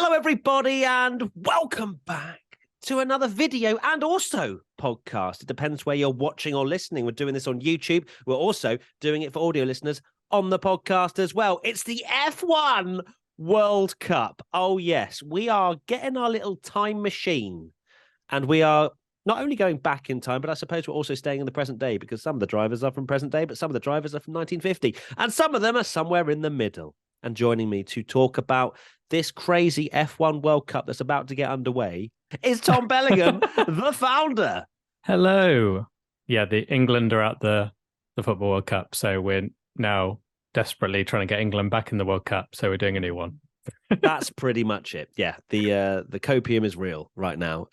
Hello, everybody, and welcome back to another video and also podcast. It depends where you're watching or listening. We're doing this on YouTube. We're also doing it for audio listeners on the podcast as well. It's the F1 World Cup. Oh, yes, we are getting our little time machine, and we are not only going back in time, but I suppose we're also staying in the present day, because some of the drivers are from present day, but some of the drivers are from 1950, and some of them are somewhere in the middle. And joining me to talk about this crazy F1 World Cup that's about to get underway is Tom Bellingham, the founder. Hello. Yeah, the England are at the Football World Cup, so we're now desperately trying to get England back in the World Cup, so we're doing a new one. That's pretty much it. Yeah, the copium is real right now.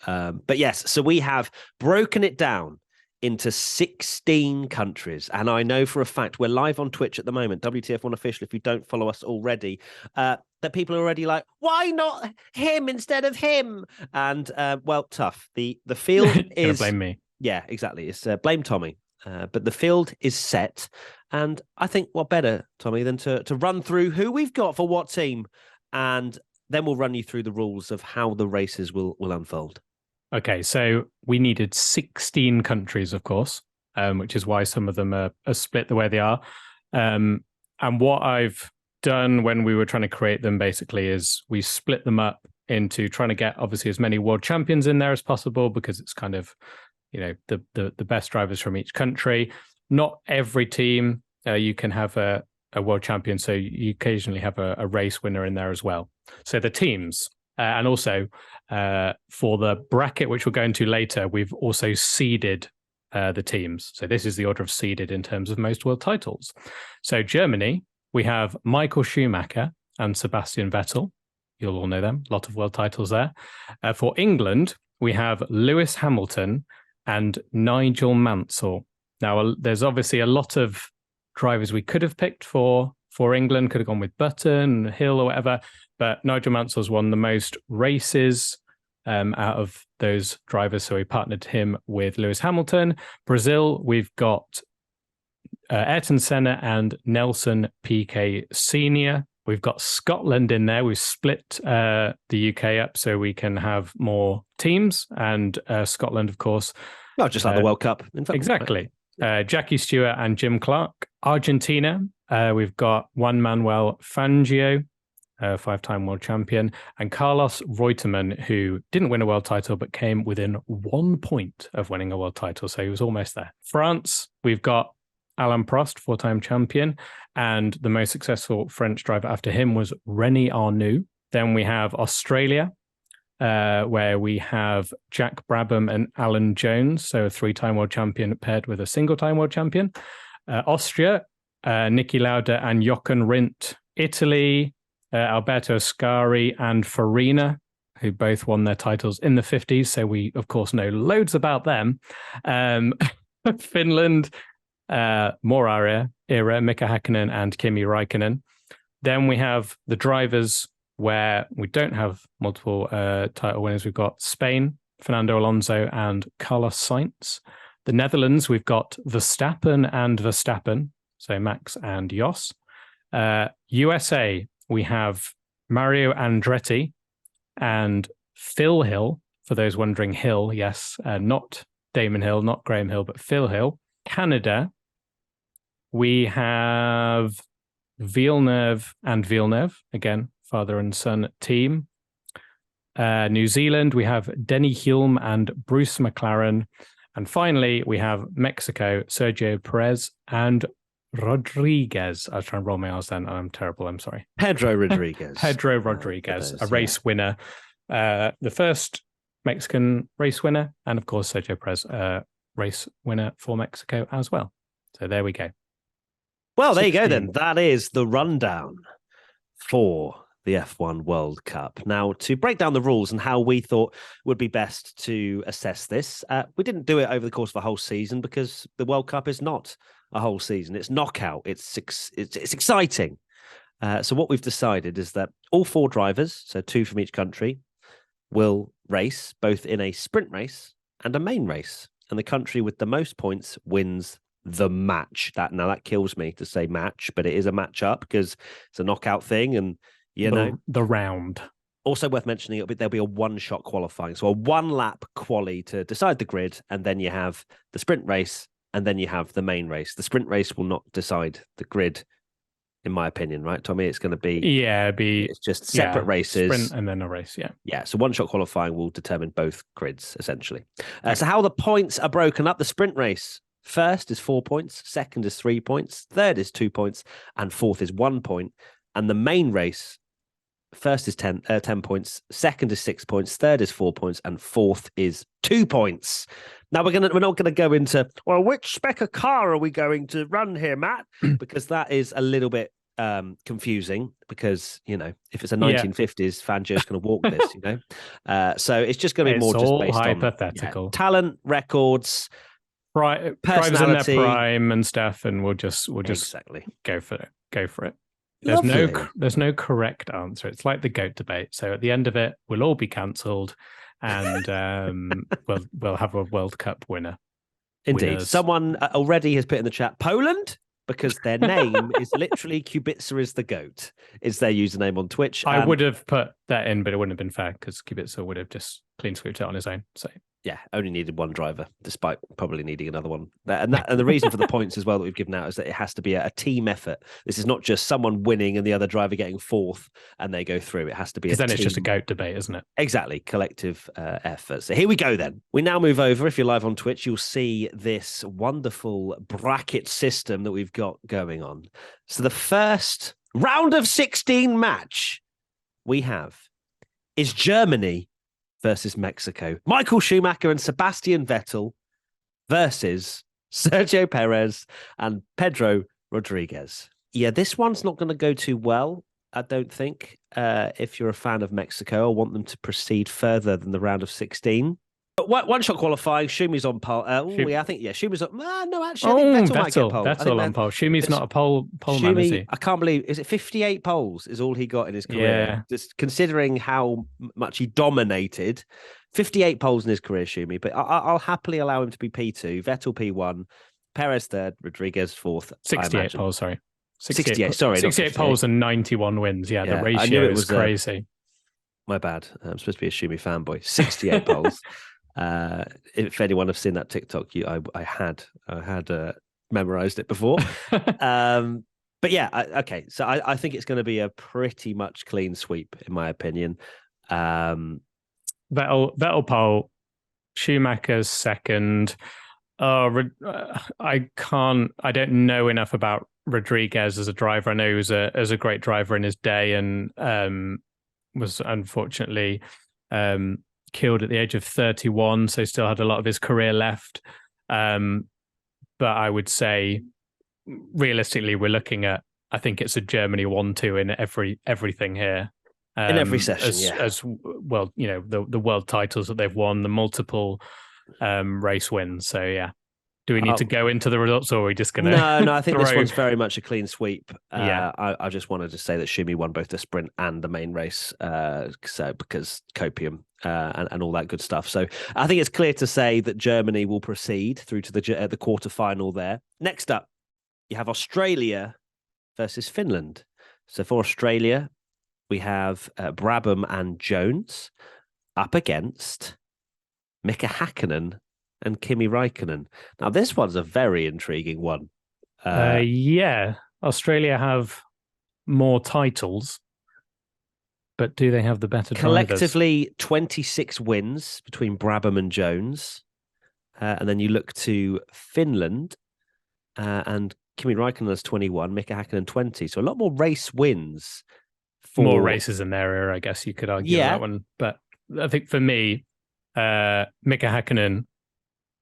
But yes, so we have broken it down into 16 countries. And I know for a fact we're live on Twitch at the moment, WTF1 Official, if you don't follow us already, that people are already like, why not him instead of him? And, well, tough. The field is... blame me. Yeah, exactly. It's blame Tommy. But the field is set. And I think what better, Tommy, than to run through who we've got for what team. And then we'll run you through the rules of how the races will unfold. Okay, so we needed 16 countries, of course, which is why some of them are split the way they are. And what I've done when we were trying to create them, basically, is we split them up into trying to get, obviously, as many world champions in there as possible, because it's kind of, you know, the best drivers from each country. Not every team you can have a world champion, so you occasionally have a race winner in there as well. So the teams... and also for the bracket, which we'll go into later, we've also seeded the teams. So this is the order of seeded in terms of most world titles. So Germany, we have Michael Schumacher and Sebastian Vettel. You'll all know them. A lot of world titles there. For England, we have Lewis Hamilton and Nigel Mansell. Now, there's obviously a lot of drivers we could have picked for England. Could have gone with Button, Hill, or whatever. But Nigel Mansell's won the most races out of those drivers, so we partnered him with Lewis Hamilton. Brazil, we've got Ayrton Senna and Nelson Piquet Sr. We've got Scotland in there. We've split the UK up so we can have more teams. And Scotland, of course. Well, just like the World Cup. In football, exactly. Right? Jackie Stewart and Jim Clark. Argentina, we've got Juan Manuel Fangio, five-time world champion, and Carlos Reutemann, who didn't win a world title, but came within 1 point of winning a world title. So he was almost there. France, we've got Alain Prost, four-time champion, and the most successful French driver after him was René Arnoux. Then we have Australia, where we have Jack Brabham and Alan Jones, so a three-time world champion paired with a single-time world champion. Austria, Niki Lauda and Jochen Rindt. Italy, Alberto Ascari and Farina, who both won their titles in the 50s. So we, of course, know loads about them. Finland, Mika Häkkinen and Kimi Räikkönen. Then we have the drivers where we don't have multiple title winners. We've got Spain, Fernando Alonso and Carlos Sainz. The Netherlands, we've got Verstappen and Verstappen, so Max and Jos. USA, we have Mario Andretti and Phil Hill, for those wondering, Hill, yes, not Damon Hill, not Graham Hill, but Phil Hill. Canada, we have Villeneuve and Villeneuve, again, father and son team. New Zealand, we have Denny Hulme and Bruce McLaren. And finally, we have Mexico, Sergio Perez and Rodriguez. I was trying to roll my R's then. I'm terrible. I'm sorry. Pedro Rodriguez. Pedro Rodriguez, a race winner. The first Mexican race winner. And of course, Sergio Perez, race winner for Mexico as well. So there we go. Well, there you go then. That is the rundown for the F1 World Cup. Now, to break down the rules and how we thought would be best to assess this, we didn't do it over the course of a whole season because the World Cup is not a whole season. It's knockout. It's exciting. So what we've decided is that all four drivers, so two from each country, will race both in a sprint race and a main race. And the country with the most points wins the match. That kills me to say match, but it is a match up because it's a knockout thing. And, you know, the round. Also worth mentioning, there'll be a one-shot qualifying. So a one-lap quali to decide the grid, and then you have the sprint race, and then you have the main race. The sprint race will not decide the grid, in my opinion, right, Tommy? It's going to be... It's just separate races. Sprint and then a race, yeah. Yeah, so one-shot qualifying will determine both grids, essentially. So how the points are broken up, the sprint race, first is 4 points, second is 3 points, third is 2 points, and fourth is 1 point. And the main race... First is 10 points, second is 6 points, third is 4 points, and fourth is 2 points. Now we're not gonna go into, well, which spec of car are we going to run here, Matt? Because that is a little bit confusing. Because if it's a 1950s, Fangio's going to walk this. So it's just going to be more just based hypothetical on talent, records, drivers in their prime and stuff, and we'll just exactly go for it. Lovely. There's no correct answer. It's like the GOAT debate. So at the end of it, we'll all be cancelled, and we'll have a World Cup winner. Indeed. Winners. Someone already has put in the chat Poland, because their name is literally Kubica is the GOAT. Is their username on Twitch. I would have put that in, but it wouldn't have been fair because Kubica would have just clean sweeped it on his own. So yeah, only needed one driver, despite probably needing another one. And the reason for the points as well that we've given out is that it has to be a team effort. This is not just someone winning and the other driver getting fourth and they go through. It has to be because then it's just a GOAT debate, isn't it? Exactly, collective effort. So here we go then. We now move over. If you're live on Twitch, you'll see this wonderful bracket system that we've got going on. So the first round of 16 match we have is Germany versus Mexico. Michael Schumacher and Sebastian Vettel versus Sergio Perez and Pedro Rodriguez. Yeah, this one's not going to go too well, I don't think, if you're a fan of Mexico. I want them to proceed further than the round of 16. But one-shot qualifying, Schumi's on pole. I think, Schumi's on... no, actually, I think Vettel might get pole. Vettel on pole. Schumi's not a pole man, is he? I can't believe... Is it 58 poles is all he got in his career? Yeah. Just considering how much he dominated. 58 poles in his career, Schumi. But I'll happily allow him to be P2, Vettel P1, Perez third, Rodriguez fourth. 68 poles, sorry. 68, sorry. 68 poles and 91 wins. Yeah, the ratio is crazy. My bad. I'm supposed to be a Schumi fanboy. 68 poles. If anyone have seen that TikTok, I had memorized it before. But yeah, okay. So I think it's going to be a pretty much clean sweep, in my opinion. Vettel pole, Schumacher's second. I don't know enough about Rodriguez as a driver. I know he was a great driver in his day, and was unfortunately killed at the age of 31, so still had a lot of his career left. But I would say, realistically, we're looking at, I think it's a Germany 1-2 in everything here. In every session, as well, the world titles that they've won, the multiple race wins. So yeah. Do we need to go into the results, or are we just going to... No, I think this one's very much a clean sweep. I just wanted to say that Schumi won both the sprint and the main race, because copium and all that good stuff. So I think it's clear to say that Germany will proceed through to the quarterfinal there. Next up, you have Australia versus Finland. So for Australia, we have Brabham and Jones up against Mika Hakkinen and Kimi Räikkönen. Now, this one's a very intriguing one. Australia have more titles, but do they have the better collectively drivers? 26 wins between Brabham and Jones. And then you look to Finland, and Kimi Räikkönen has 21, Mika Hakkinen 20. So a lot more race wins. More races in their era, I guess you could argue that one. But I think for me, Mika Hakkinen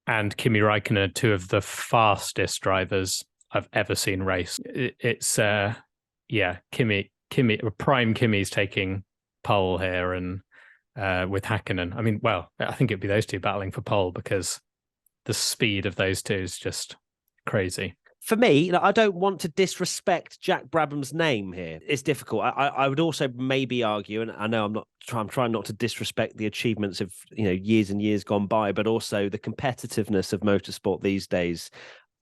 and Kimi Räikkönen are two of the fastest drivers I've ever seen race. It's Kimi, prime Kimi's taking pole here, and with Hakkinen. I mean, well, I think it'd be those two battling for pole because the speed of those two is just crazy. For me, I don't want to disrespect Jack Brabham's name here. It's difficult. I would also maybe argue, and I know I'm trying not to disrespect the achievements of years and years gone by, but also the competitiveness of motorsport these days,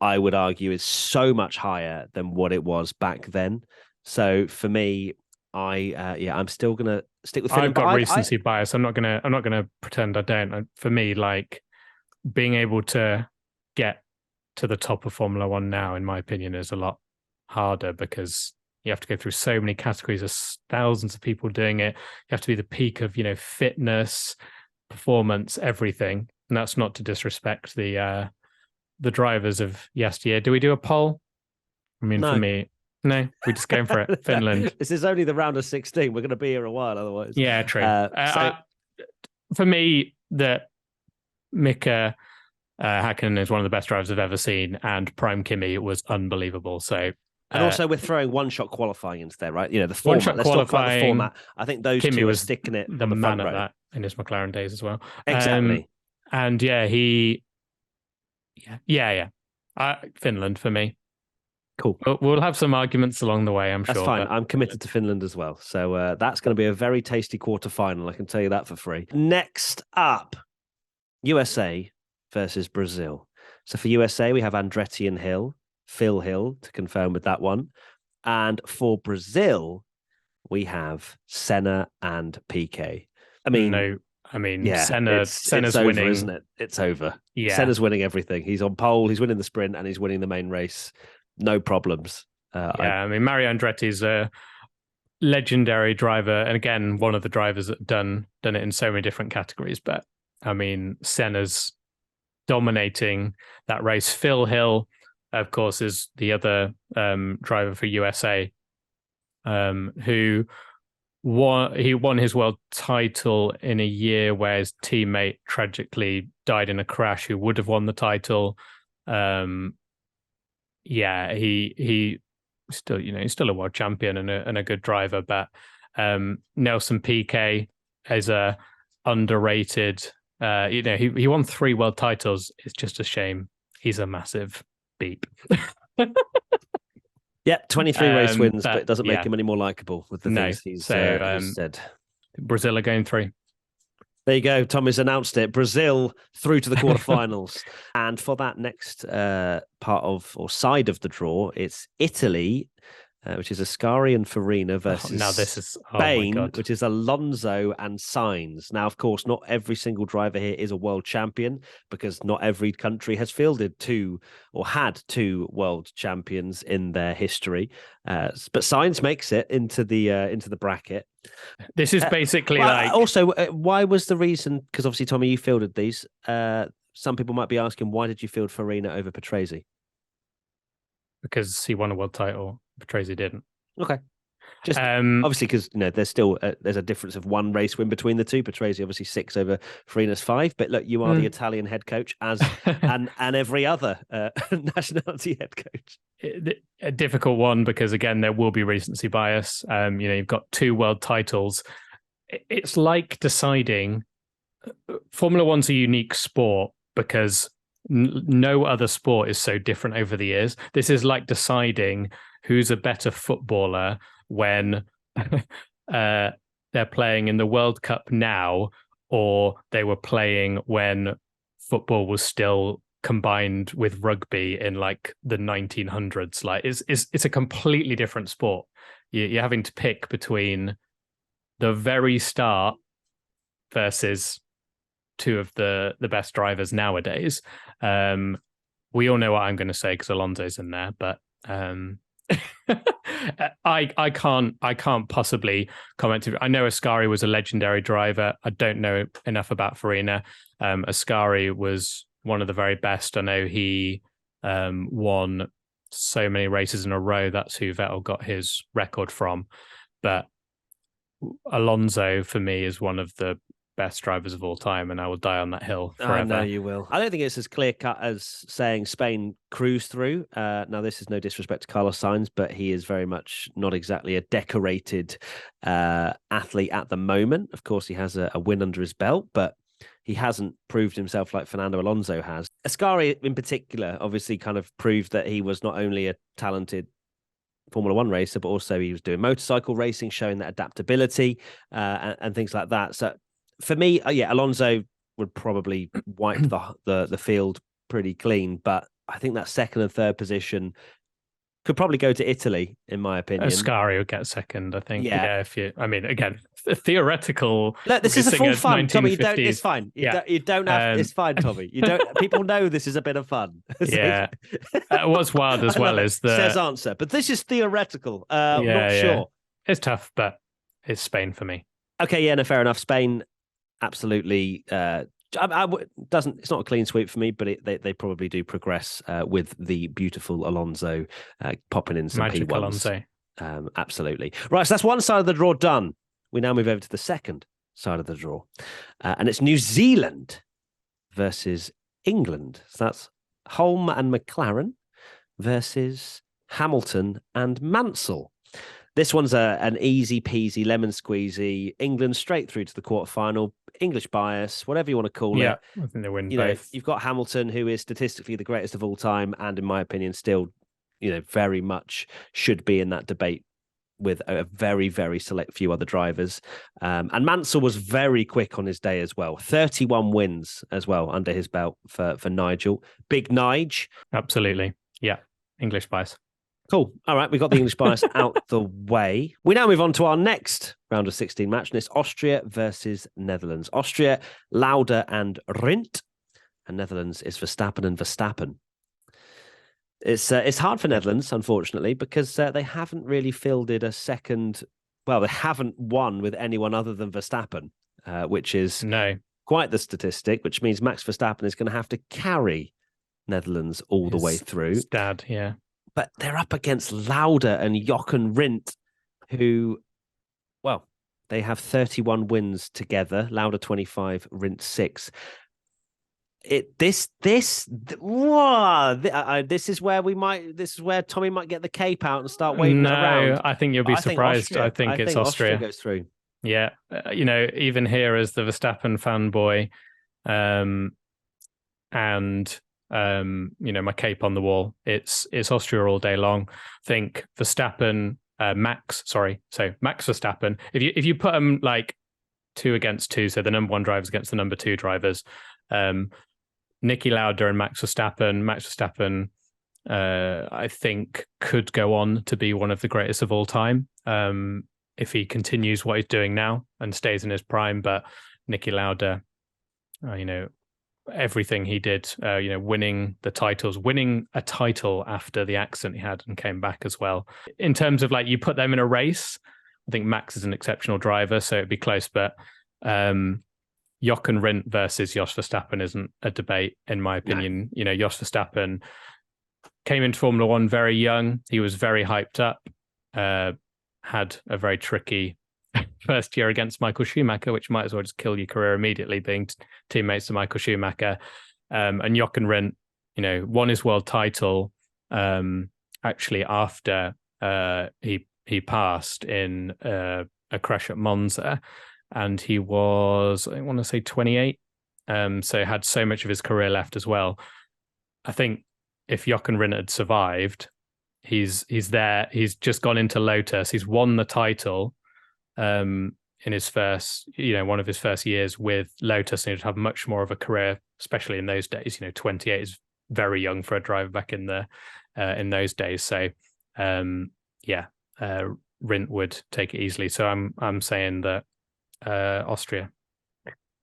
I would argue, is so much higher than what it was back then. So for me, I'm still gonna stick with Finland. I've got recency bias. I'm not gonna pretend I don't. For me, like being able to get to the top of Formula One now, in my opinion, is a lot harder because you have to go through so many categories. There's thousands of people doing it. You have to be the peak of, fitness, performance, everything. And that's not to disrespect the drivers of yesteryear. Do we do a poll? I mean, No. for me, no, we're just going for it. Finland. This is only the round of 16. We're going to be here a while otherwise. Yeah, true. For me, that Mika Häkkinen is one of the best drivers I've ever seen, and Prime Kimi was unbelievable. So, and also we're throwing one-shot qualifying into there, right? The format. One-shot Let's talk about the qualifying, format. I think those Kimi two are was sticking it the on the man front at row. that in his McLaren days as well. Exactly. And yeah, Finland for me. Cool. We'll have some arguments along the way, I'm sure. That's fine. I'm committed to Finland as well. So that's going to be a very tasty quarterfinal. I can tell you that for free. Next up, USA versus Brazil. So for USA, we have Andretti and Phil Hill to confirm with that one. And for Brazil, we have Senna and Piquet. Senna's over, winning, isn't it? It's over. Yeah, Senna's winning everything. He's on pole. He's winning the sprint, and he's winning the main race. No problems. Mario Andretti's a legendary driver, and again, one of the drivers that done it in so many different categories. But I mean, Senna's dominating that race. Phil Hill, of course, is the other driver for USA, who won his world title in a year where his teammate tragically died in a crash, who would have won the title. He still, he's still a world champion and a good driver, but Nelson Piquet is a underrated. He won 3 world titles. It's just a shame he's a massive beep. Yeah, 23 race wins, but it doesn't make him any more likable with the things he's said. Brazil are going 3. There you go. Tommy's announced it. Brazil through to the quarterfinals. And for that next part of or side of the draw, it's Italy, which is Ascari and Farina versus Spain, which is Alonso and Sainz. Now, of course, not every single driver here is a world champion because not every country has fielded 2 or had 2 world champions in their history. But Sainz makes it into the bracket. This is basically Also, why was the reason? Because obviously, Tommy, you fielded these. Some people might be asking, why did you field Farina over Patrese? Because he won a world title. Patrese didn't. Okay. Just obviously because there's still there's a difference of 1 race win between the two. Patrese obviously 6 over Farina's 5. But look, you are the Italian head coach and every other nationality head coach. A difficult one because again there will be recency bias. You've got 2 world titles. It's like deciding Formula One's a unique sport because no other sport is so different over the years. This is like deciding who's a better footballer when they're playing in the World Cup now, or they were playing when football was still combined with rugby in like the 1900s. Like it's a completely different sport. You're having to pick between the very start versus 2 of the best drivers nowadays. We all know what I'm going to say because Alonso's in there, but I can't possibly comment. I know Ascari was a legendary driver. I don't know enough about Farina. Ascari was one of the very best. I know he won so many races in a row. That's who Vettel got his record from. But Alonso, for me, is one of the best drivers of all time, and I will die on that hill forever. I know you will. I don't think it's as clear cut as saying Spain cruised through. Now, this is no disrespect to Carlos Sainz, but he is very much not exactly a decorated athlete at the moment. Of course, he has a win under his belt, but he hasn't proved himself like Fernando Alonso has. Ascari, in particular, obviously kind of proved that he was not only a talented Formula One racer, but also he was doing motorcycle racing, showing that adaptability and things like that. So for me, Alonso would probably wipe the field pretty clean, but I think that 2nd and 3rd position Could probably go to Italy, in my opinion. Ascari would get second, I think. Yeah. If you, I mean, again, theoretical. Look, this is a full fun, Tommy. You don't. 1950s. It's fine. You don't have. It's fine, Tommy. You don't. People know this is a bit of fun. Yeah. What's wild as well is the says answer, but this is theoretical. Not sure. It's tough, but it's Spain for me. Okay, yeah, no, fair enough. Spain, absolutely. Doesn't. It's not a clean sweep for me, but they probably do progress with the beautiful Alonso popping in some Magic P1s. Alonso. Absolutely. Right, so that's one side of the draw done. We now move over to the second side of the draw, and it's New Zealand versus England. So that's Holm and McLaren versus Hamilton and Mansell. This one's an easy peasy lemon squeezy. England straight through to the quarterfinal. English bias, whatever you want to call it. I think they win both. You've got Hamilton, who is statistically the greatest of all time, and in my opinion, still, very much should be in that debate with a very, very select few other drivers. And Mansell was very quick on his day as well. 31 wins as well under his belt for Nigel. Big Nige. Absolutely. Yeah. English bias. Cool. All right. We got the English bias out the way. We now move on to our next round of 16 match, and it's Austria versus Netherlands. Austria, Lauda and Rindt, and Netherlands is Verstappen and Verstappen. It's hard for Netherlands, unfortunately, because they haven't really fielded a second. Well, they haven't won with anyone other than Verstappen, which is quite the statistic, which means Max Verstappen is going to have to carry Netherlands all the way through. His dad, yeah. But they're up against Lauda and Jochen Rindt, who, well, they have 31 wins together. Lauda 25, Rindt 6. This is where Tommy might get the cape out and start waving it around. I think you'll be surprised. I think it's Austria goes through. Yeah, even here as the Verstappen fanboy, and my cape on the wall. It's Austria all day long. I think Verstappen, Max Verstappen. If you put them like 2 against 2, so the number 1 drivers against the number 2 drivers, Niki Lauda and Max Verstappen. Max Verstappen, I think, could go on to be one of the greatest of all time if he continues what he's doing now and stays in his prime. But Niki Lauda, everything he did, winning the titles, winning a title after the accident he had and came back as well. In terms of you put them in a race, I think Max is an exceptional driver, so it'd be close. But Jochen Rindt versus Jos Verstappen isn't a debate, in my opinion. No. Jos Verstappen came into Formula One very young. He was very hyped up, had a very tricky first year against Michael Schumacher, which might as well just kill your career immediately, being teammates to Michael Schumacher. And Jochen Rindt, won his world title actually after he passed in a crash at Monza, and he was, I want to say, 28. So had so much of his career left as well. I think if Jochen Rindt had survived, he's there. He's just gone into Lotus. He's won the title in his first, one of his first years with Lotus, and he'd have much more of a career, especially in those days. 28 is very young for a driver back in those days. So Rindt would take it easily. So I'm saying that Austria.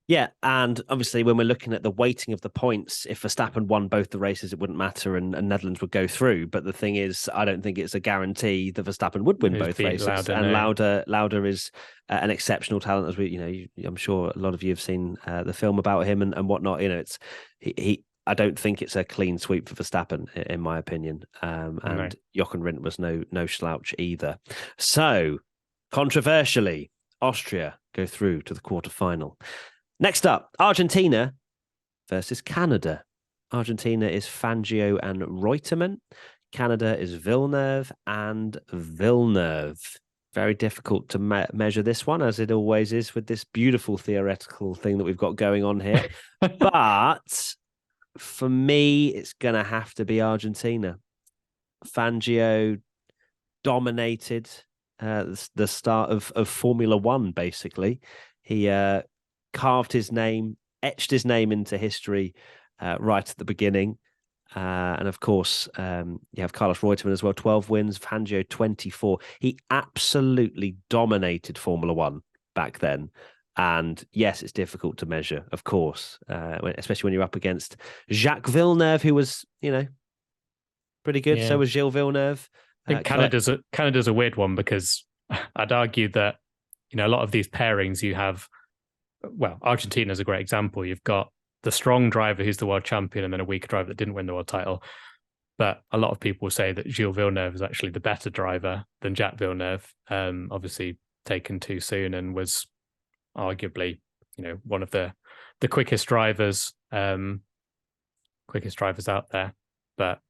Yeah, and obviously when we're looking at the weighting of the points, if Verstappen won both the races, it wouldn't matter, and Netherlands would go through. But the thing is, I don't think it's a guarantee that Verstappen would win both races. Lauda is an exceptional talent, as I'm sure a lot of you have seen the film about him and whatnot. I don't think it's a clean sweep for Verstappen, in my opinion. And Jochen Rindt was no slouch either. So, controversially, Austria go through to the quarterfinal. Next up, Argentina versus Canada. Argentina is Fangio and Reutemann. Canada is Villeneuve and Villeneuve. Very difficult to measure this one, as it always is with this beautiful theoretical thing that we've got going on here. But for me, it's going to have to be Argentina. Fangio dominated the start of Formula One, basically. He carved his name, etched his name into history right at the beginning. And of course, you have Carlos Reutemann as well, 12 wins, Fangio 24. He absolutely dominated Formula One back then. And yes, it's difficult to measure, of course, especially when you're up against Jacques Villeneuve, who was, pretty good. Yeah. So was Gilles Villeneuve. I think Canada's a weird one because I'd argue that, a lot of these pairings you have, well, Argentina is a great example. You've got the strong driver who's the world champion and then a weaker driver that didn't win the world title. But a lot of people say that Gilles Villeneuve is actually the better driver than Jacques Villeneuve, obviously taken too soon and was arguably, one of the quickest drivers out there. But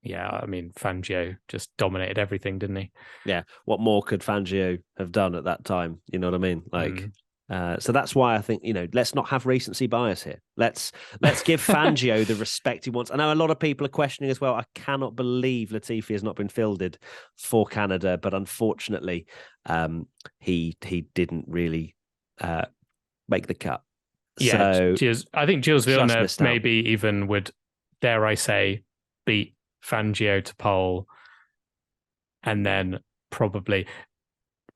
yeah, I mean, Fangio just dominated everything, didn't he? Yeah. What more could Fangio have done at that time? You know what I mean? So that's why I think, let's not have recency bias here. Let's give Fangio the respect he wants. I know a lot of people are questioning as well. I cannot believe Latifi has not been fielded for Canada, but unfortunately, he didn't really make the cut. Yeah, so I think Gilles Villeneuve maybe even would, dare I say, beat Fangio to pole, and then probably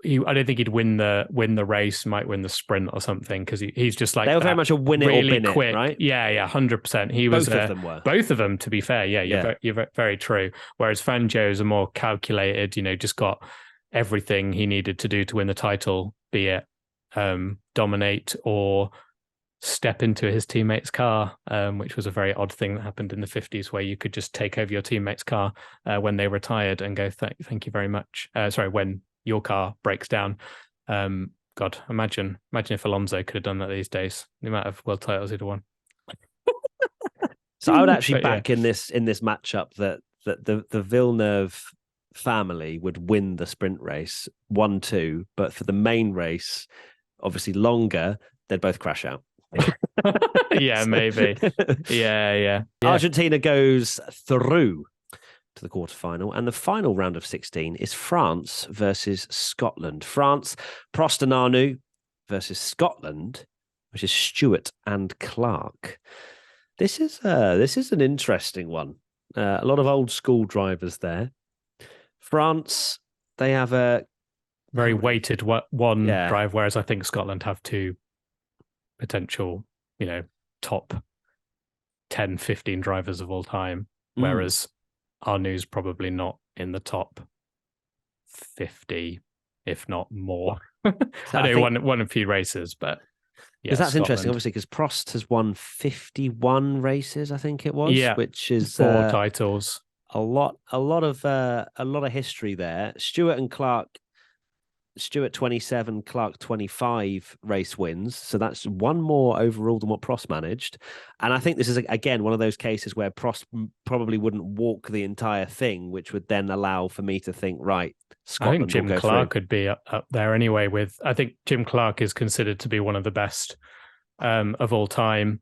I don't think he'd win the race. Might win the sprint or something because he's just like they were very much a win it really or bin quick. It, right? Yeah, 100%. He was both of them were. Both of them, to be fair. Yeah, you're very true. Whereas Fangio's a more calculated. Just got everything he needed to do to win the title, be it dominate or step into his teammate's car, which was a very odd thing that happened in the 50s, where you could just take over your teammate's car when they retired and go, thank you very much. When your car breaks down. God, imagine if Alonso could have done that these days. The amount of world titles he'd have won. So I would actually back in this matchup that the Villeneuve family would win the sprint race 1-2, but for the main race, obviously longer, they'd both crash out. Yeah, maybe. Yeah. Argentina goes through to the quarterfinal, and the final round of 16 is France versus Scotland. France, Prost and Arnoux versus Scotland, which is Stewart and Clark. This is an interesting one. A lot of old school drivers there. France, they have a very weighted one drive, whereas I think Scotland have two potential, top 10, 15 drivers of all time, whereas Arnoux probably not in the top 50, if not more. I know won a few races, but because that's interesting, obviously, because Prost has won 51 races, I think it was, which is 4 titles. A lot of history there. Stewart and Clark. Stewart 27, Clark 25 race wins. So that's one more overall than what Prost managed. And I think this is, again, one of those cases where Prost probably wouldn't walk the entire thing, which would then allow for me to think, right, Scotland I think Jim Clark could be up there anyway. I think Jim Clark is considered to be one of the best of all time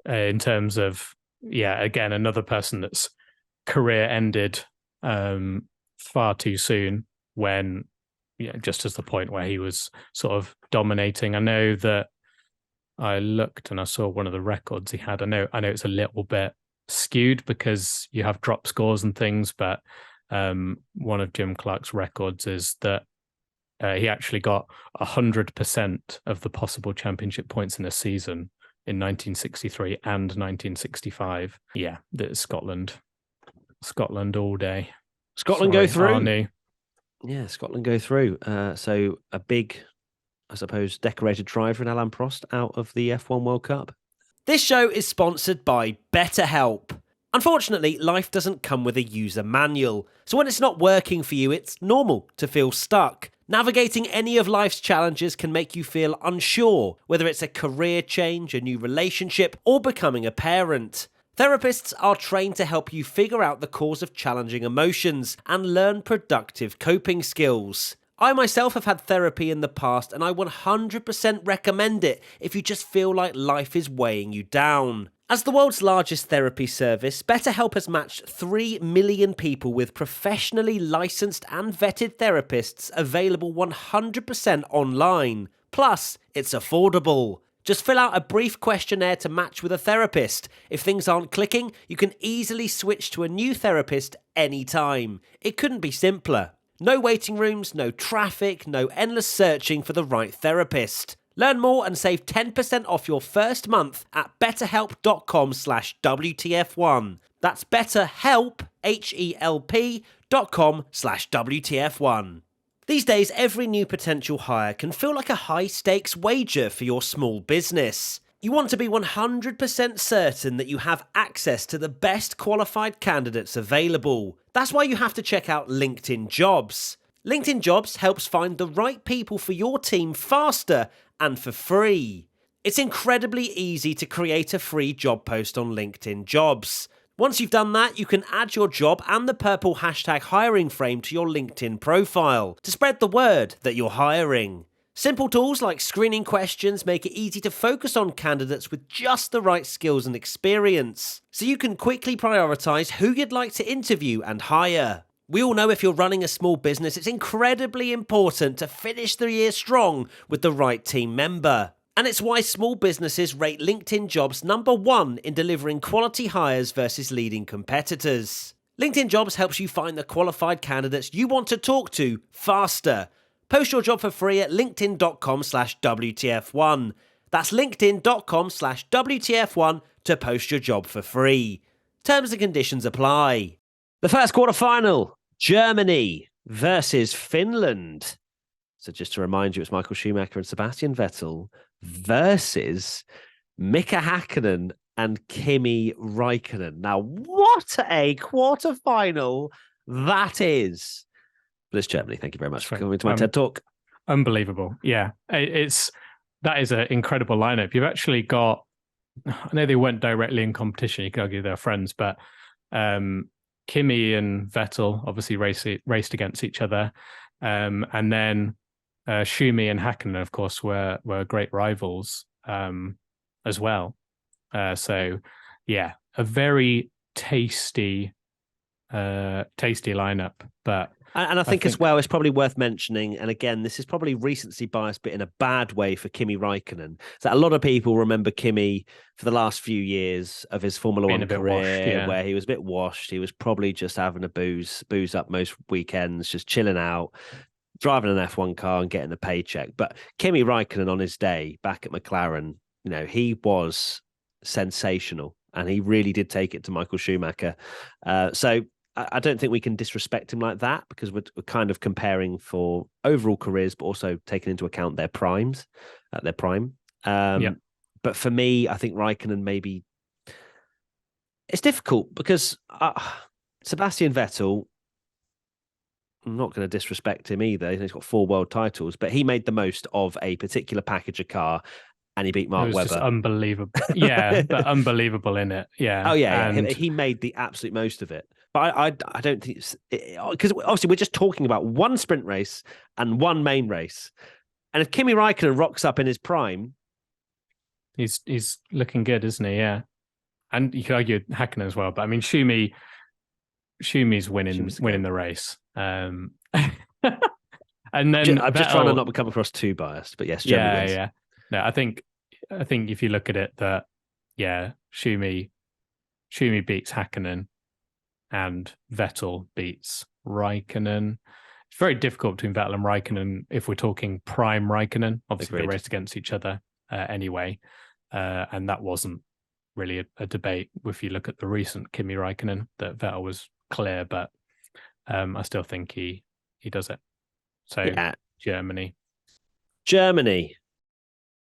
in terms of, again, another person that's career ended far too soon when... just as the point where he was sort of dominating. I know that I looked and I saw one of the records he had. I know it's a little bit skewed because you have drop scores and things, but one of Jim Clark's records is that he actually got 100% of the possible championship points in a season in 1963 and 1965. Yeah, that's Scotland all day. Scotland go through. Arnie. Yeah, Scotland go through. So a big, I suppose, decorated driver in Alain Prost out of the F1 World Cup. This show is sponsored by BetterHelp. Unfortunately, life doesn't come with a user manual. So when it's not working for you, it's normal to feel stuck. Navigating any of life's challenges can make you feel unsure, whether it's a career change, a new relationship, or becoming a parent. Therapists are trained to help you figure out the cause of challenging emotions and learn productive coping skills. I myself have had therapy in the past, and I 100% recommend it if you just feel like life is weighing you down. As the world's largest therapy service, BetterHelp has matched 3 million people with professionally licensed and vetted therapists available 100% online. Plus, it's affordable. Just fill out a brief questionnaire to match with a therapist. If things aren't clicking, you can easily switch to a new therapist anytime. It couldn't be simpler. No waiting rooms, no traffic, no endless searching for the right therapist. Learn more and save 10% off your first month at betterhelp.com/WTF1. That's betterhelp, HELP.com/WTF1. These days, every new potential hire can feel like a high-stakes wager for your small business. You want to be 100% certain that you have access to the best qualified candidates available. That's why you have to check out LinkedIn Jobs. LinkedIn Jobs helps find the right people for your team faster and for free. It's incredibly easy to create a free job post on LinkedIn Jobs. Once you've done that, you can add your job and the purple hashtag hiring frame to your LinkedIn profile to spread the word that you're hiring. Simple tools like screening questions make it easy to focus on candidates with just the right skills and experience, so you can quickly prioritize who you'd like to interview and hire. We all know if you're running a small business, it's incredibly important to finish the year strong with the right team member. And it's why small businesses rate LinkedIn Jobs #1 in delivering quality hires versus leading competitors. LinkedIn Jobs helps you find the qualified candidates you want to talk to faster. Post your job for free at linkedin.com/WTF1. That's linkedin.com/WTF1 to post your job for free. Terms and conditions apply. The first quarterfinal, Germany versus Finland. So just to remind you, it's Michael Schumacher and Sebastian Vettel versus Mika Hakkinen and Kimi Räikkönen. Now, what a quarterfinal that is. But it's Germany. Thank you very much for coming to my TED Talk. Unbelievable. Yeah, that is an incredible lineup. You've actually got, I know they weren't directly in competition. You could argue they're friends, but Kimi and Vettel obviously raced against each other. And then Schumi and Hakkinen, of course, were great rivals as well. So, yeah, a very tasty lineup. But I think as well, it's probably worth mentioning, and again, this is probably recency bias, but in a bad way for Kimi Räikkönen. So a lot of people remember Kimi for the last few years of his Formula One career, where he was a bit washed. He was probably just having a booze up most weekends, just chilling out, driving an F1 car and getting a paycheck. But Kimi Räikkönen on his day back at McLaren, he was sensational, and he really did take it to Michael Schumacher. So I don't think we can disrespect him like that, because we're kind of comparing for overall careers, but also taking into account their primes at their prime. But for me, I think Räikkönen maybe it's difficult because Sebastian Vettel, I'm not going to disrespect him either. He's got 4 world titles, but he made the most of a particular package of car, and he beat Mark Webber. Just unbelievable. Yeah, but unbelievable in it. Yeah. Oh, yeah. And he made the absolute most of it. But I don't think because obviously we're just talking about one sprint race and one main race. And if Kimi Räikkönen rocks up in his prime, he's looking good, isn't he? Yeah. And you could argue Hakkinen as well, but I mean Schumi's winning the race. And then I'm just trying to not come across too biased, but yes, Germany wins. Yeah. No, I think if you look at it, that Schumi beats Hakkinen and Vettel beats Räikkönen. It's very difficult between Vettel and Räikkönen if we're talking prime Räikkönen. Obviously, they raced against each other anyway, and that wasn't really a debate. If you look at the recent Kimi Räikkönen, that Vettel was clear, but I still think he does it. So yeah. Germany.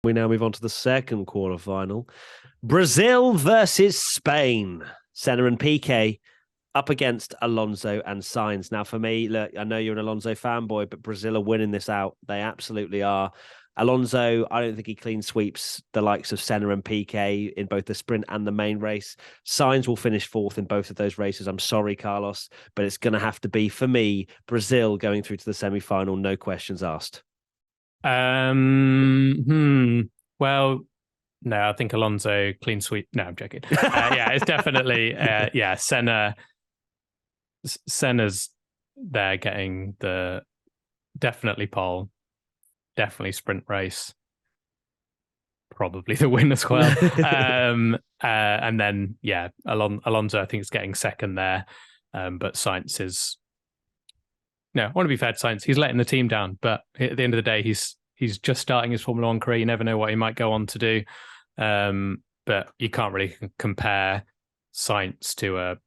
We now move on to the second quarterfinal. Brazil versus Spain. Senna and Piquet up against Alonso and Sainz. Now, for me, look, I know you're an Alonso fanboy, but Brazil are winning this out. They absolutely are. Alonso, I don't think he clean sweeps the likes of Senna and Piquet in both the sprint and the main race. Sainz will finish 4th in both of those races. I'm sorry, Carlos, but it's going to have to be, for me, Brazil going through to the semi-final, no questions asked. Well, no, I think Alonso clean sweep. No, I'm joking. It's definitely Senna's there getting the definitely pole, definitely sprint race. probably the win as well. And then, Alonso, I think, is getting second there. But Sainz is... No, I want to be fair to Sainz. He's letting the team down. But at the end of the day, he's just starting his Formula One career. You never know what he might go on to do. But you can't really compare Sainz to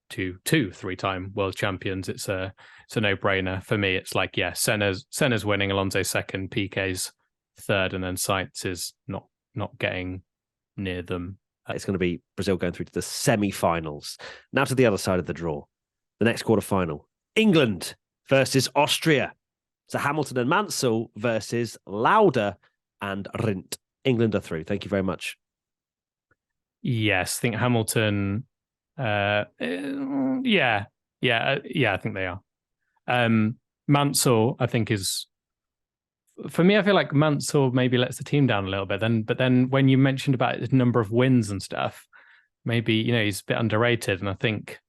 two three-time world champions. It's a no-brainer. For me, it's like, Senna's winning, Alonso's second, Piquet's third, and then Sainz is not getting near them. It's going to be Brazil going through to the semi-finals. Now to the other side of the draw. The next quarter-final. England versus Austria. So Hamilton and Mansell versus Lauda and Rindt. England are through. Thank you very much. Yes, I think Hamilton... I think they are. Mansell, I think, is... For me, I feel like Mansell maybe lets the team down a little bit. But then when you mentioned about the number of wins and stuff, maybe, he's a bit underrated. And I think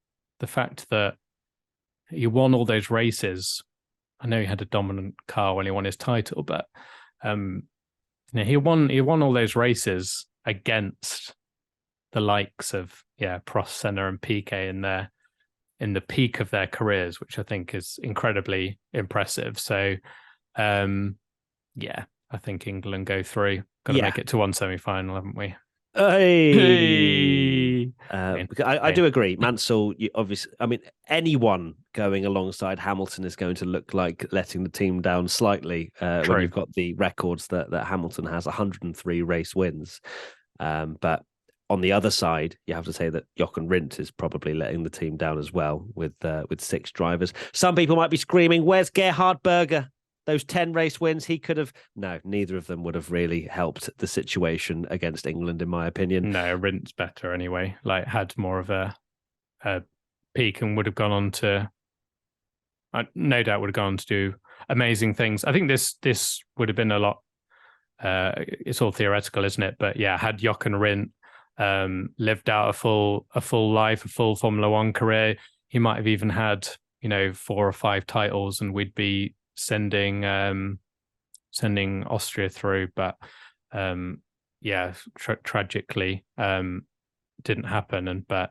the fact that he won all those races, I know he had a dominant car when he won his title, but he won all those races against the likes of Prost, Senna, and Piquet in the peak of their careers, which I think is incredibly impressive. So, I think England go through. Got to make it to one semi-final, haven't we? Hey. I do agree. Mansell, obviously, anyone going alongside Hamilton is going to look like letting the team down slightly when you've got the records that Hamilton has, 103 race wins. But on the other side, you have to say that Jochen Rindt is probably letting the team down as well with 6 drivers. Some people might be screaming, where's Gerhard Berger? Those 10 race wins, he could have... No, neither of them would have really helped the situation against England, in my opinion. No, Rindt's better anyway. Like, had more of a peak and would have gone on to... no doubt would have gone on to do amazing things. I think this would have been a lot... it's all theoretical, isn't it? But had Jochen Rindt lived out a full life, a full Formula One career, he might have even had, 4 or 5 titles, and we'd be sending Austria through, but tragically didn't happen. But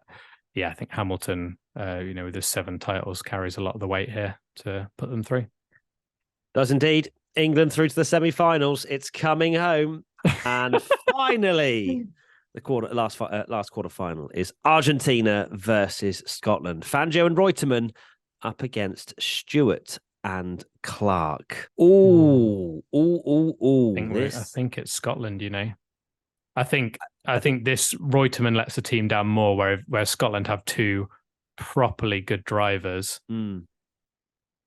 I think Hamilton, with his 7 titles, carries a lot of the weight here to put them through. Does indeed. England through to the semi-finals. It's coming home, and finally, the last quarter final is Argentina versus Scotland. Fangio and Reutemann up against Stewart and Clark. I think it's Scotland. I think this Reutemann lets the team down more, where Scotland have 2 properly good drivers.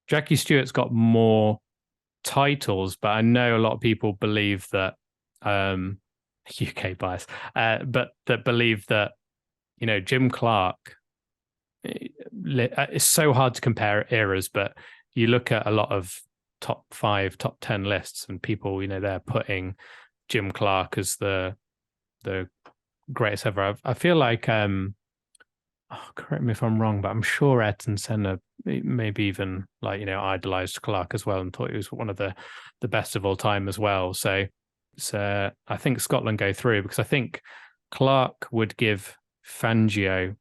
Jackie Stewart's got more titles, but I know a lot of people believe that UK bias, but that believe that Jim Clark. It's so hard to compare eras, but you look at a lot of top 5, top 10 lists, and people, they're putting Jim Clark as the greatest ever. I feel like, correct me if I'm wrong, but I'm sure Ayrton Senna maybe even idolized Clark as well and thought he was one of the best of all time as well. So I think Scotland go through, because I think Clark would give Fangio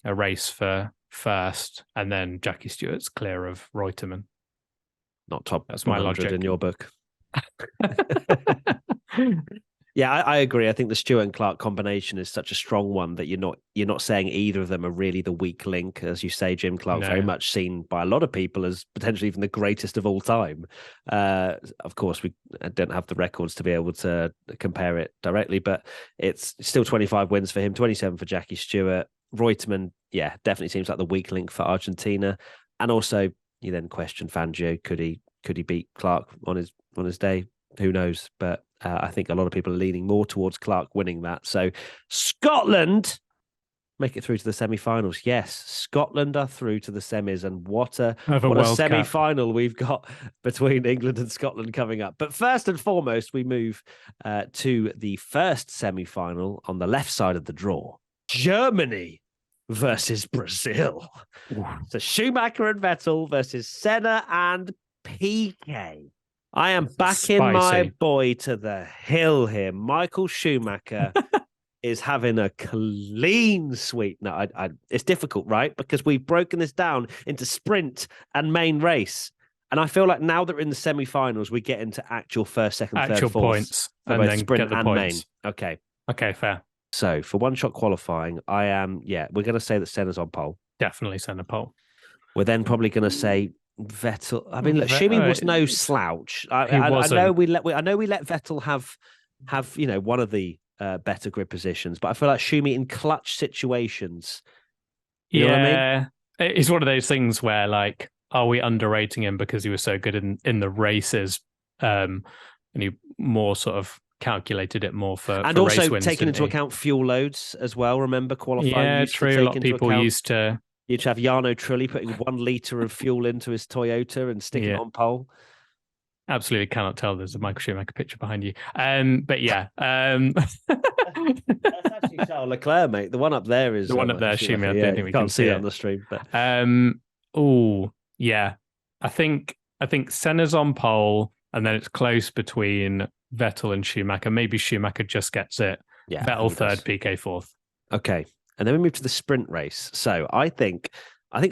a race for first, and then Jackie Stewart's clear of Reutemann. Not top. That's my logic in your book. I agree. I think the Stewart and Clark combination is such a strong one that you're not saying either of them are really the weak link. As you say, Jim Clark, very much seen by a lot of people as potentially even the greatest of all time. Of course, we don't have the records to be able to compare it directly, but it's still 25 wins for him, 27 for Jackie Stewart. Reutemann, definitely seems like the weak link for Argentina. And also, you then question Fangio, could he beat Clark on his day? Who knows? But I think a lot of people are leaning more towards Clark winning that. So Scotland make it through to the semi-finals. Yes, Scotland are through to the semis, and what a semi-final we've got between England and Scotland coming up. But first and foremost, we move to the first semi-final on the left side of the draw. Germany versus Brazil. So Schumacher and Vettel versus Senna and Piquet. I am This is backing my spicy. boy to the hill here. Michael Schumacher is having a clean sweep. No, it's difficult, right? Because we've broken this down into sprint and main race. And I feel like now that we're in the semi-finals, we get into actual first, second, third, Actual fourth points for and both then sprint get the and main. points. Okay. Okay, fair. So for one-shot qualifying, we're going to say that Senna's on pole. Definitely centre pole. We're then probably going to say Vettel. I mean, look, Schumi was no slouch. He wasn't. I know we let Vettel have one of the better grid positions, but I feel like Schumi in clutch situations. You know what I mean? It's one of those things where, like, are we underrating him because he was so good in the races, and he more sort of calculated it more for And race also wins, taking didn't into he? account fuel loads as well. Remember, qualifying Yeah, used to true. A take lot of into people account. used to. You'd have Jarno Trulli putting 1 liter of fuel into his Toyota and sticking it on pole. Absolutely cannot tell. There's a Michael Schumacher picture behind you. But yeah. That's actually Charles Leclerc, mate. The one up there is the one up there, Schumacher. I don't think we can't can see it it on the stream. But yeah. I think Senna's on pole, and then it's close between Vettel and Schumacher. Maybe Schumacher just gets it. Yeah, Vettel third, PK fourth. Okay, and then we move to the sprint race. So I think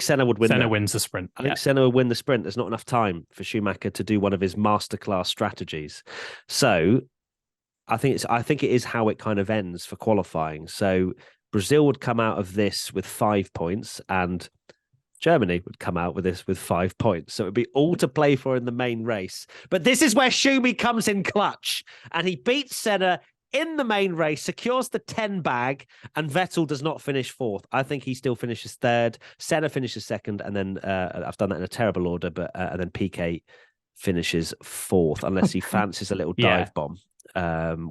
Senna would win. Senna wins the sprint. I think Senna would win the sprint. There's not enough time for Schumacher to do one of his masterclass strategies. So I think it is how it kind of ends for qualifying. So Brazil would come out of this with 5 points, and Germany would come out with this with 5 points. So it would be all to play for in the main race. But this is where Schumi comes in clutch, and he beats Senna in the main race, secures the 10 bag, and Vettel does not finish fourth. I think he still finishes third. Senna finishes second, and then I've done that in a terrible order, but and then PK finishes fourth, unless he fancies a little dive bomb,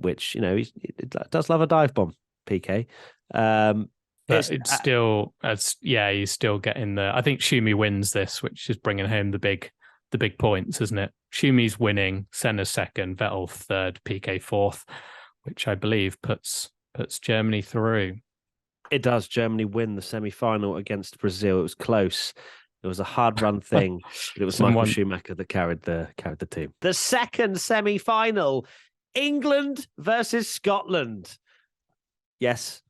which, he does love a dive bomb, PK. But it's still, he's still getting the. I think Schumi wins this, which is bringing home the big points, isn't it? Schumi's winning, Senna's second, Vettel third, PK fourth, which I believe puts Germany through. It does. Germany win the semi-final against Brazil. It was close. It was a hard run thing, but it was Michael Schumacher that carried the team. The second semi-final, England versus Scotland. Yes,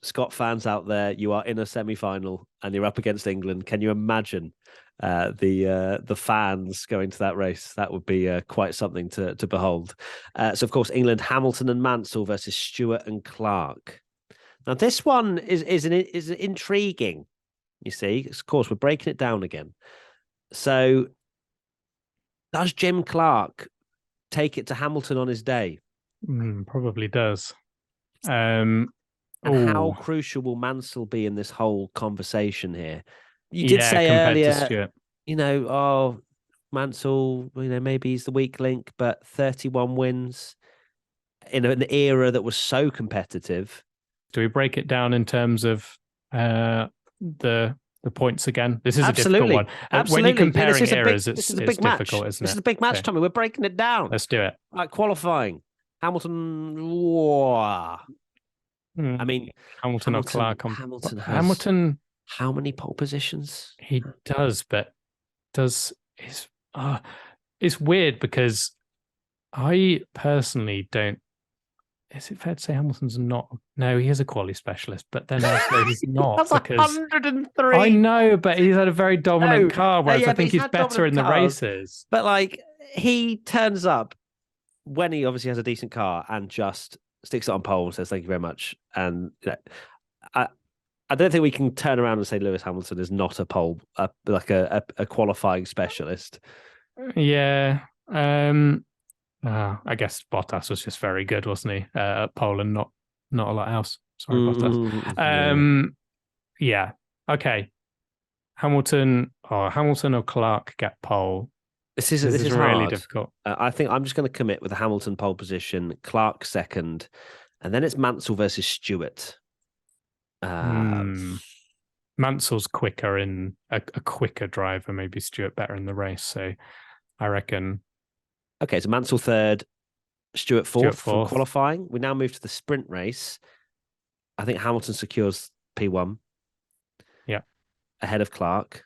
Scott fans out there, you are in a semi-final and you're up against England. Can you imagine the fans going to that race? That would be quite something to behold. So, of course, England, Hamilton and Mansell versus Stewart and Clark. Now, this one is intriguing. You see, of course, we're breaking it down again. So, does Jim Clark take it to Hamilton on his day? Probably does. And how crucial will Mansell be in this whole conversation here? You did say earlier, Mansell, maybe he's the weak link, but 31 wins in an era that was so competitive. Do we break it down in terms of the points again? This is Absolutely. a difficult one. Absolutely. When you're comparing eras, this is a big match, isn't it? This is a big match, Tommy. We're breaking it down. Let's do it. Like qualifying. Hamilton. Whoa. I mean, Hamilton or Clark. Hamilton has Hamilton. How many pole positions? He does, but it's weird because I personally don't. Is it fair to say Hamilton's not? No, he is a quality specialist, but then also he's not. That's because 103. I know, but he's had a very dominant car, whereas I think he's better in the races. But like, he turns up when he obviously has a decent car and just sticks it on pole and says thank you very much. And I don't think we can turn around and say Lewis Hamilton is not a pole, like a qualifying specialist. Yeah. I guess Bottas was just very good, wasn't he? At pole and not a lot else. Sorry, Bottas. Yeah. Okay. Hamilton or Clark get pole. This is really hard. Difficult. I think I'm just going to commit with a Hamilton pole position, Clark second, and then it's Mansell versus Stewart. Mansell's quicker in a quicker driver, maybe Stewart better in the race. So I reckon. Okay, so Mansell third, Stewart fourth for qualifying. We now move to the sprint race. I think Hamilton secures P1. Yeah. Ahead of Clark.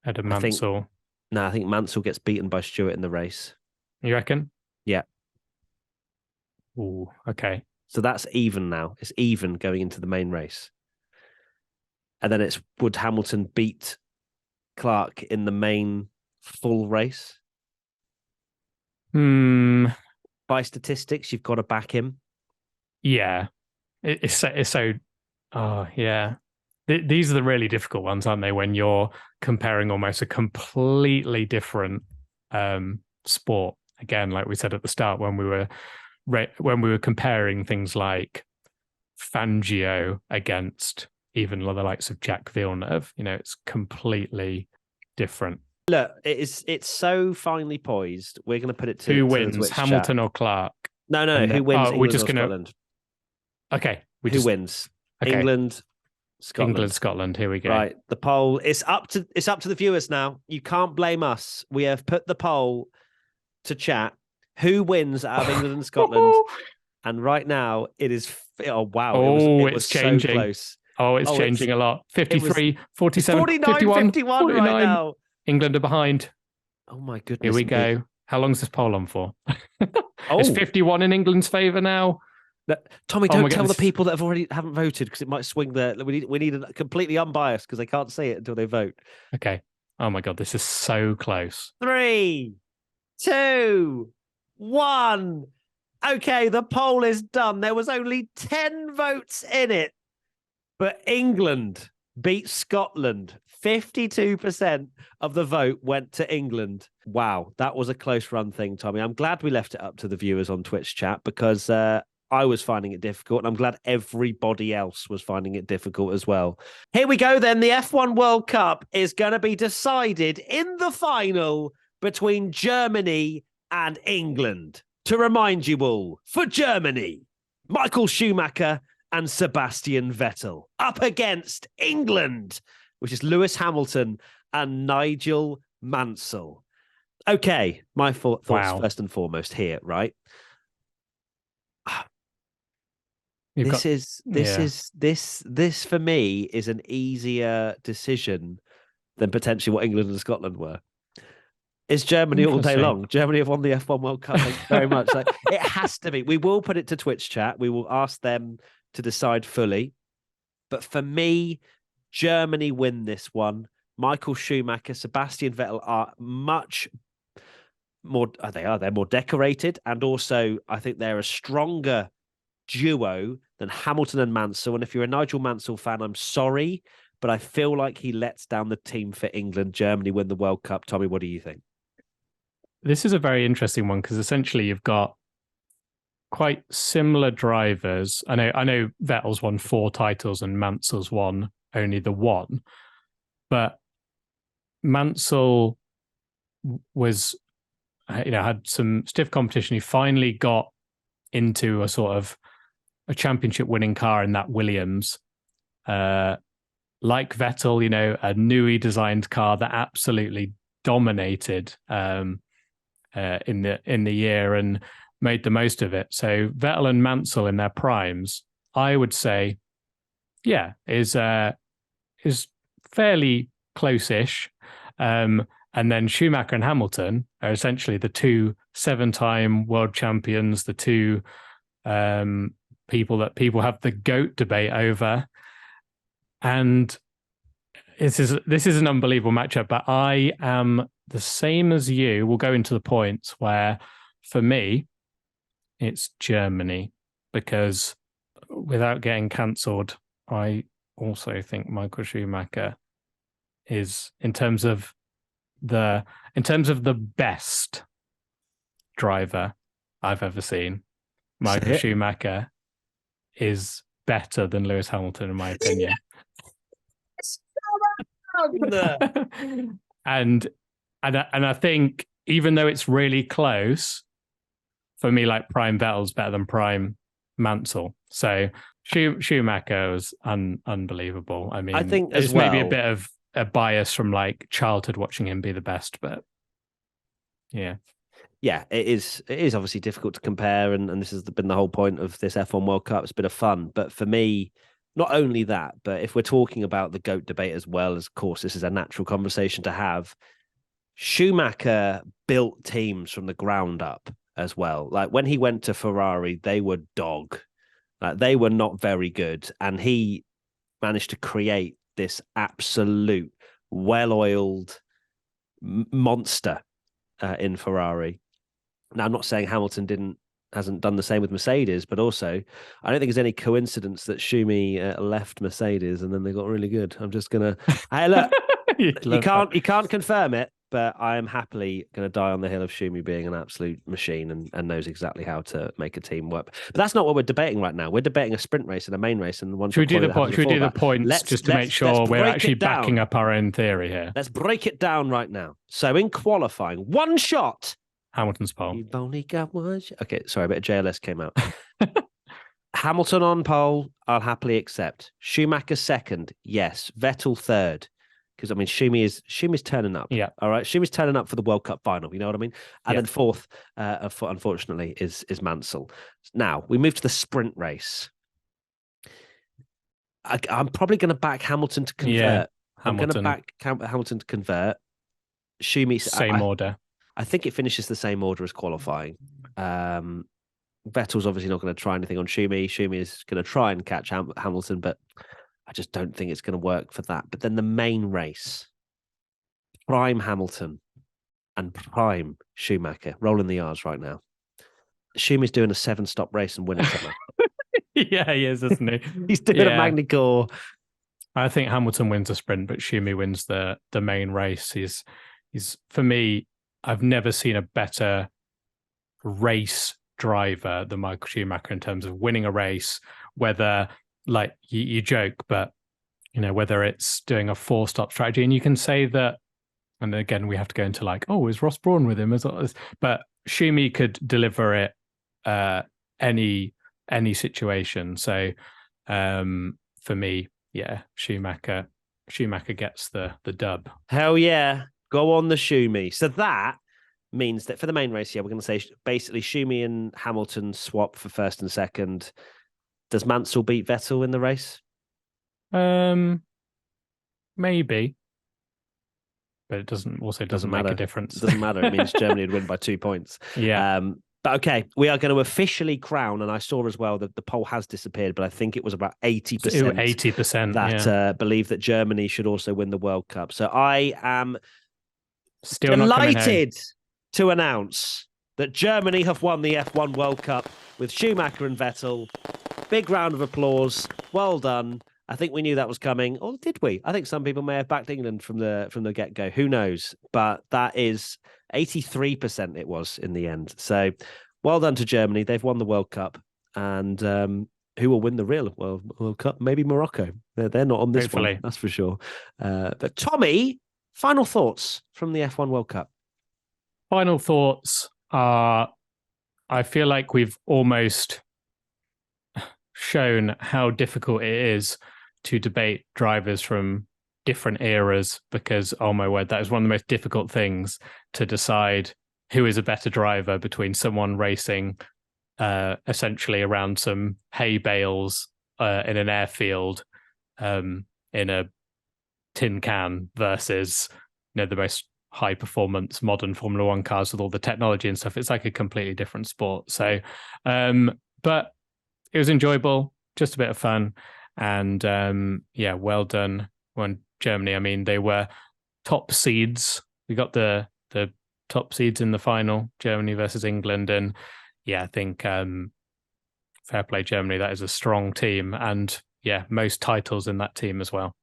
Ahead of Mansell. I think Mansell gets beaten by Stewart in the race. You reckon? Yeah. Ooh, okay. So that's even now. It's even going into the main race. And then it's would Hamilton beat Clark in the main full race? By statistics, you've got to back him. Yeah. It's so oh yeah. These are the really difficult ones, aren't they? When you're comparing almost a completely different sport. Again, like we said at the start, when we were comparing things like Fangio against even the likes of Jack Villeneuve, it's completely different. Look, it's so finely poised. We're going to put it to who to wins, the Twitch Hamilton chat. or Clark? No. Who wins? We're England just or gonna. Scotland? Okay, Who wins? Okay. England, Scotland. England, Scotland. Here we go. Right, the poll is up to the viewers now. You can't blame us. We have put the poll to chat. Who wins out of England and Scotland? And right now it is. Oh wow! Oh, it was changing. So close. Oh, it's changing a lot. 53, 47, 49, 51, 51 49. right now. England are behind. Oh my goodness! Here we go. How long is this poll on for? Oh, it's 51 in England's favour now. Tommy, don't tell the people that haven't voted because it might swing the. We need a completely unbiased because they can't see it until they vote. Okay. Oh my god, this is so close. 3, 2, 1. Okay, the poll is done. There was only 10 votes in it, but England beat Scotland. 52% of the vote went to England. Wow, that was a close run thing, Tommy. I'm glad we left it up to the viewers on Twitch chat because I was finding it difficult, and I'm glad everybody else was finding it difficult as well. Here we go then. The F1 World Cup is going to be decided in the final between Germany and England. To remind you all, for Germany, Michael Schumacher and Sebastian Vettel up against England, which is Lewis Hamilton and Nigel Mansell. Okay, my thoughts first and foremost here, right? This for me is an easier decision than potentially what England and Scotland were. It's Germany all day long. Germany have won the F1 World Cup. Thank you very much. Like, it has to be. We will put it to Twitch chat. We will ask them to decide fully. But for me, Germany win this one. Michael Schumacher, Sebastian Vettel are much more. They're more decorated, and also I think they're a stronger duo than Hamilton and Mansell. And if you're a Nigel Mansell fan, I'm sorry, but I feel like he lets down the team for England. Germany win the World Cup. Tommy, what do you think? This is a very interesting one because essentially you've got quite similar drivers. I know Vettel's won 4 titles and Mansell's won only the 1, but Mansell was, had some stiff competition. He finally got into a sort of a championship winning car in that Williams. Like Vettel, a newly designed car that absolutely dominated in the year and made the most of it. So Vettel and Mansell in their primes, I would say, is fairly close-ish. And then Schumacher and Hamilton are essentially the 2 7-time world champions, the 2 people that people have the GOAT debate over. And this is an unbelievable matchup, but I am the same as you. We'll go into the points where, for me, it's Germany, because without getting cancelled, I also think Michael Schumacher is, in terms of the best driver I've ever seen, Michael Schumacher is better than Lewis Hamilton, in my opinion. and I think, even though it's really close, for me, like, prime Vettel's better than prime Mansell. So Schumacher was unbelievable. I mean, I think there's maybe a bit of a bias from like childhood watching him be the best, but yeah, it is obviously difficult to compare, and this has been the whole point of this F1 World Cup. It's a bit of fun, but for me, not only that, but if we're talking about the GOAT debate as well, as of course this is a natural conversation to have, Schumacher built teams from the ground up as well. Like when he went to Ferrari, they were dog. Like they were not very good. And he managed to create this absolute well-oiled monster in Ferrari. Now, I'm not saying Hamilton hasn't done the same with Mercedes, but also I don't think there's any coincidence that Schumi left Mercedes and then they got really good. I'm just gonna, hey, look, you can't confirm it, but I am happily going to die on the hill of Schumi being an absolute machine and knows exactly how to make a team work. But that's not what we're debating right now. We're debating a sprint race and a main race, and one. Should we do the points just to make sure we're actually backing up our own theory here? Let's break it down right now. So in qualifying, one shot. Hamilton's pole. You've only got one shot. Okay, sorry, a bit of JLS came out. Hamilton on pole, I'll happily accept. Schumacher second, yes. Vettel third. Because I mean, Schumi's turning up. Yeah. All right. Schumi's turning up for the World Cup final. You know what I mean? And then fourth, unfortunately, is Mansell. Now we move to the sprint race. I'm probably going to back Hamilton to convert. Yeah, I'm going to back Hamilton to convert. Schumi same order. I think it finishes the same order as qualifying. Vettel's obviously not going to try anything on Schumi. Schumi is going to try and catch Hamilton, but I just don't think it's going to work for that. But then the main race, prime Hamilton and prime Schumacher, rolling the R's right now. Schumi's doing a 7-stop race and winning something. Yeah, he is, isn't he? He's doing a Magny-Cours. I think Hamilton wins the sprint, but Schumi wins the main race. He's for me, I've never seen a better race driver than Michael Schumacher in terms of winning a race, whether like you joke, but you know, whether it's doing a 4-stop strategy, and you can say that, and again, we have to go into like, oh, is Ross Brawn with him as well? But Schumi could deliver it any situation. So for me, yeah, Schumacher gets the dub. Hell yeah. Go on the Schumi. So that means that for the main race, we're going to say basically Schumi and Hamilton swap for first and second. Does Mansell beat Vettel in the race? Maybe. But it doesn't make a difference. It doesn't matter. It means Germany would win by 2 points. Yeah. But okay, we are going to officially crown, and I saw as well that the poll has disappeared, but I think it was about 80%. 80% that believe that Germany should also win the World Cup. So I am still delighted to announce that Germany have won the F1 World Cup with Schumacher and Vettel. Big round of applause. Well done. I think we knew that was coming, or did we? I think some people may have backed England from the get-go. Who knows? But that is 83% it was in the end. So well done to Germany. They've won the World Cup. And who will win the real World Cup? Maybe Morocco. They're not on this one, that's for sure. But Tommy, final thoughts from the F1 World Cup. Final thoughts are, I feel like we've almost shown how difficult it is to debate drivers from different eras, because, oh my word, that is one of the most difficult things to decide who is a better driver between someone racing essentially around some hay bales in an airfield in a tin can versus, you know, the most high performance modern Formula One cars with all the technology and stuff. It's like a completely different sport. So, but it was enjoyable, just a bit of fun. And yeah, well done on Germany. I mean, they were top seeds. We got the top seeds in the final, Germany versus England. And yeah, I think fair play Germany. That is a strong team. And yeah, most titles in that team as well.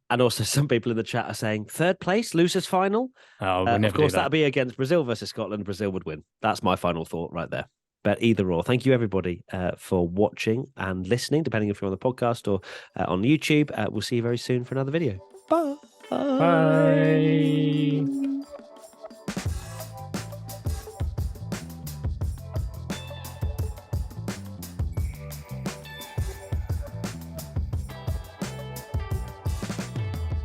And also some people in the chat are saying third place, losers final. Oh, we'll never of course, do that. That'd be against Brazil versus Scotland. Brazil would win. That's my final thought right there. But either or, thank you everybody for watching and listening, depending if you're on the podcast or on YouTube. We'll see you very soon for another video. Bye. Bye.